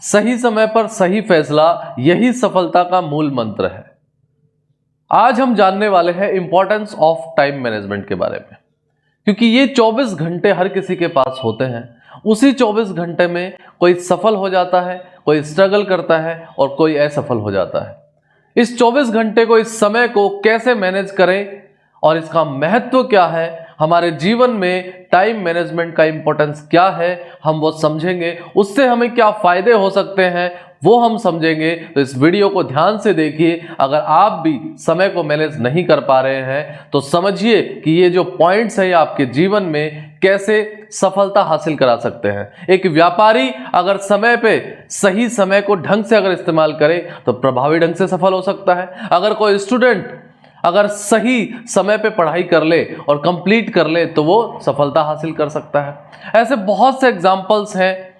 सही समय पर सही फैसला, यही सफलता का मूल मंत्र है। आज हम जानने वाले हैं इंपॉर्टेंस ऑफ टाइम मैनेजमेंट के बारे में, क्योंकि ये 24 घंटे हर किसी के पास होते हैं। उसी 24 घंटे में कोई सफल हो जाता है, कोई स्ट्रगल करता है और कोई असफल हो जाता है। इस 24 घंटे को, इस समय को कैसे मैनेज करें और इसका महत्व क्या है, हमारे जीवन में टाइम मैनेजमेंट का इंपॉर्टेंस क्या है, हम वो समझेंगे। उससे हमें क्या फायदे हो सकते हैं वो हम समझेंगे। तो इस वीडियो को ध्यान से देखिए। अगर आप भी समय को मैनेज नहीं कर पा रहे हैं तो समझिए कि ये जो पॉइंट्स हैं आपके जीवन में कैसे सफलता हासिल करा सकते हैं। एक व्यापारी अगर समय पे सही समय को ढंग से अगर इस्तेमाल करे तो प्रभावी ढंग से सफल हो सकता है। अगर कोई स्टूडेंट अगर सही समय पे पढ़ाई कर ले और कंप्लीट कर ले तो वो सफलता हासिल कर सकता है। ऐसे बहुत से एग्जाम्पल्स हैं,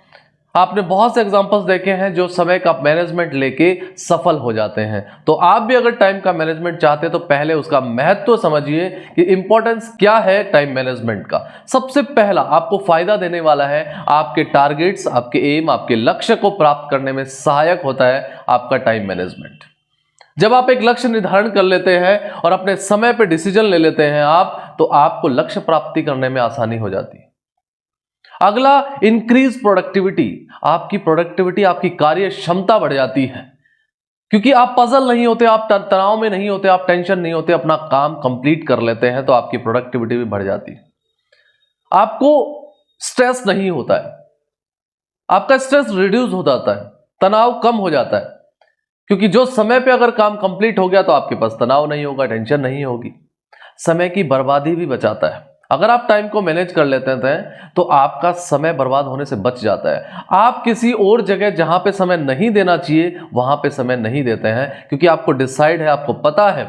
आपने बहुत से एग्जाम्पल्स देखे हैं जो समय का मैनेजमेंट लेके सफल हो जाते हैं। तो आप भी अगर टाइम का मैनेजमेंट चाहते हैं तो पहले उसका महत्व समझिए कि इंपॉर्टेंस क्या है टाइम मैनेजमेंट का। सबसे पहला आपको फायदा देने वाला है, आपके टारगेट्स, आपके एम, आपके लक्ष्य को प्राप्त करने में सहायक होता है आपका टाइम मैनेजमेंट। जब आप एक लक्ष्य निर्धारण कर लेते हैं और अपने समय पे डिसीजन ले लेते हैं आप, तो आपको लक्ष्य प्राप्ति करने में आसानी हो जाती है। अगला, इंक्रीज प्रोडक्टिविटी। आपकी प्रोडक्टिविटी, आपकी कार्य क्षमता बढ़ जाती है, क्योंकि आप पजल नहीं होते, आप तनाव में नहीं होते, आप टेंशन नहीं होते, अपना काम कंप्लीट कर लेते हैं, तो आपकी प्रोडक्टिविटी भी बढ़ जाती है। आपको स्ट्रेस नहीं होता है, आपका स्ट्रेस रिड्यूस हो जाता है, तनाव कम हो जाता है, क्योंकि जो समय पे अगर काम कंप्लीट हो गया तो आपके पास तनाव नहीं होगा, टेंशन नहीं होगी। समय की बर्बादी भी बचाता है। अगर आप टाइम को मैनेज कर लेते हैं तो आपका समय बर्बाद होने से बच जाता है। आप किसी और जगह जहां पे समय नहीं देना चाहिए वहां पे समय नहीं देते हैं, क्योंकि आपको डिसाइड है, आपको पता है,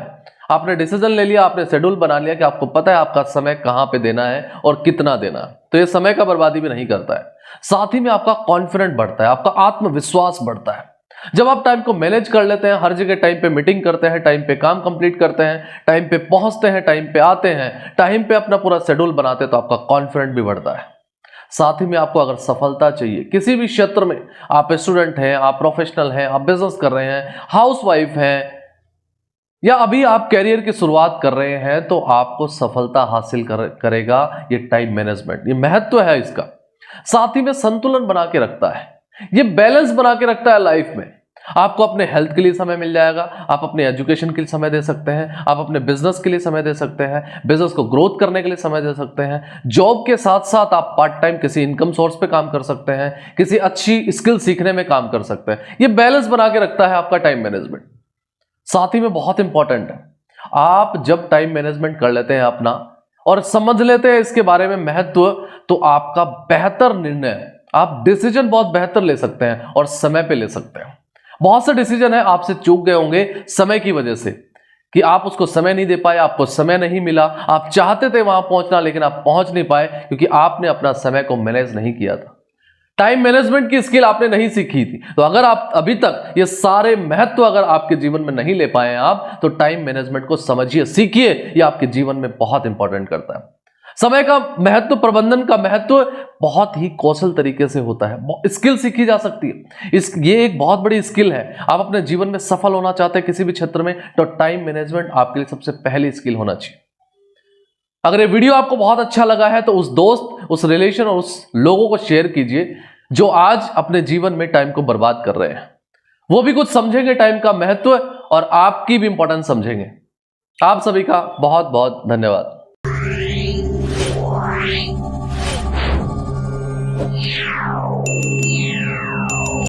आपने डिसीजन ले लिया, आपने शेड्यूल बना लिया कि आपको पता है आपका समय कहां पे देना है और कितना देना है। तो ये समय का बर्बादी भी नहीं करता है। साथ ही में आपका कॉन्फिडेंस बढ़ता है, आपका आत्मविश्वास बढ़ता है। जब आप टाइम को मैनेज कर लेते हैं, हर जगह टाइम पे मीटिंग करते हैं, टाइम पे काम कंप्लीट करते हैं, टाइम पे पहुंचते हैं, टाइम पे आते हैं, टाइम पे अपना पूरा शेड्यूल बनाते हैं, तो आपका कॉन्फिडेंस भी बढ़ता है। साथ ही में आपको अगर सफलता चाहिए किसी भी क्षेत्र में, आप स्टूडेंट हैं, आप प्रोफेशनल हैं, आप बिजनेस कर रहे हैं, हाउसवाइफ हैं, या अभी आप कैरियर की शुरुआत कर रहे हैं, तो आपको सफलता हासिल करेगा ये टाइम मैनेजमेंट। ये महत्व है इसका। साथ ही में संतुलन बना के रखता है, ये बैलेंस बना के रखता है लाइफ में। आपको अपने हेल्थ के लिए समय मिल जाएगा, आप अपने एजुकेशन के लिए समय दे सकते हैं, आप अपने बिजनेस के लिए समय दे सकते हैं, बिजनेस को ग्रोथ करने के लिए समय दे सकते हैं। जॉब के साथ साथ आप पार्ट टाइम किसी इनकम सोर्स पे काम कर सकते हैं, किसी अच्छी स्किल सीखने में काम कर सकते हैं। ये बैलेंस बना के रखता है आपका टाइम मैनेजमेंट। साथ ही में बहुत इंपॉर्टेंट है, आप जब टाइम मैनेजमेंट कर लेते हैं अपना और समझ लेते हैं इसके बारे में महत्व, तो आपका बेहतर निर्णय, आप डिसीजन बहुत बेहतर ले सकते हैं और समय पे ले सकते हैं। बहुत से डिसीजन है आपसे चूक गए होंगे समय की वजह से, कि आप उसको समय नहीं दे पाए, आपको समय नहीं मिला, आप चाहते थे वहां पहुंचना लेकिन आप पहुंच नहीं पाए, क्योंकि आपने अपना समय को मैनेज नहीं किया था। टाइम मैनेजमेंट की स्किल आपने नहीं सीखी थी। तो अगर आप अभी तक ये सारे महत्व अगर आपके जीवन में नहीं ले पाए आप, तो टाइम मैनेजमेंट को समझिए, सीखिए। ये आपके जीवन में बहुत इंपॉर्टेंट करता है। समय का महत्व, प्रबंधन का महत्व बहुत ही कौशल तरीके से होता है। स्किल सीखी जा सकती है, ये एक बहुत बड़ी स्किल है। आप अपने जीवन में सफल होना चाहते हैं किसी भी क्षेत्र में, तो टाइम मैनेजमेंट आपके लिए सबसे पहली स्किल होना चाहिए। अगर ये वीडियो आपको बहुत अच्छा लगा है तो उस दोस्त, उस रिलेशन और उस लोगों को शेयर कीजिए जो आज अपने जीवन में टाइम को बर्बाद कर रहे हैं। वो भी कुछ समझेंगे टाइम का महत्व और आपकी भी इंपॉर्टेंस समझेंगे। आप सभी का बहुत बहुत धन्यवाद।